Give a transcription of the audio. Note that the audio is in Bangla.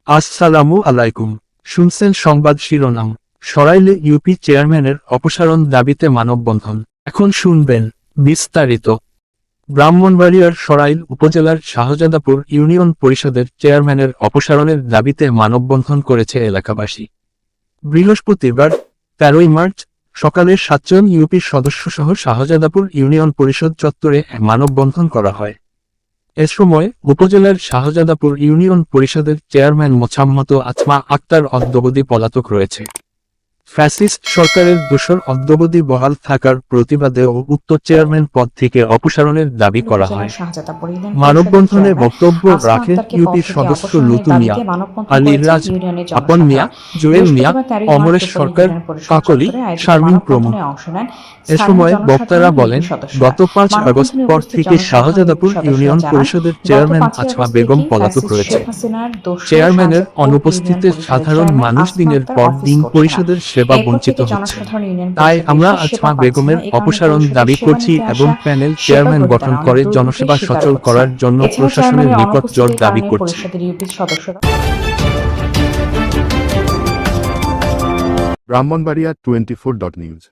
আসসালামু আলাইকুম। শুনছেন সংবাদ শিরোনাম। সরাইলে ইউপি চেয়ারম্যানের অপসারণ দাবিতে মানববন্ধন। এখন শুনবেন বিস্তারিত। ব্রাহ্মণবাড়িয়ার সরাইল উপজেলার শাহজাদাপুর ইউনিয়ন পরিষদের চেয়ারম্যানের অপসারণের দাবিতে মানববন্ধন করেছে এলাকাবাসী। বৃহস্পতিবার ১৩ মার্চ সকালে ৭ জন ইউপির সদস্যসহ শাহজাদাপুর ইউনিয়ন পরিষদ চত্বরে মানববন্ধন করা হয়। এ সময় উপজেলার শাহজাদাপুর ইউনিয়ন পরিষদের চেয়ারম্যান মোছাম্মদ আছমা আক্তার অদ্যাবধি পলাতক রয়েছে। ফ্যাসিস্ট সরকারের দোসর অদ্যাবধি বহাল থাকার প্রতিবাদে উক্ত চেয়ারম্যান পদ থেকে অপসারণের দাবি করা হয়। মানববন্ধনে বক্তব্য রাখেন ইউপির সদস্য লুতু মিয়া, আলী রাজ, আপন মিয়া, জুয়েল মিয়া, অমরেশ সরকার, কাকলি, শারমিন প্রমুখ। এ সময় বক্তারা বলেন, গত ৫ আগস্ট পর থেকে শাহজাদাপুর ইউনিয়ন পরিষদের চেয়ারম্যান আছমা বেগম পলাতক রয়েছে। চেয়ারম্যানের অনুপস্থিতিতে সাধারণ মানুষ দিনের পর দিন পরিষদের সেবা বঞ্চিত হচ্ছে। তাই আমরা আছমা বেগমের অপসারণ দাবি করছি এবং প্যানেল চেয়ারম্যান গঠন করে জনসেবা সচল করার জন্য প্রশাসনের নিকট জোর দাবি করছি। ব্রাহ্মণবাড়িয়া 24.নিউজ।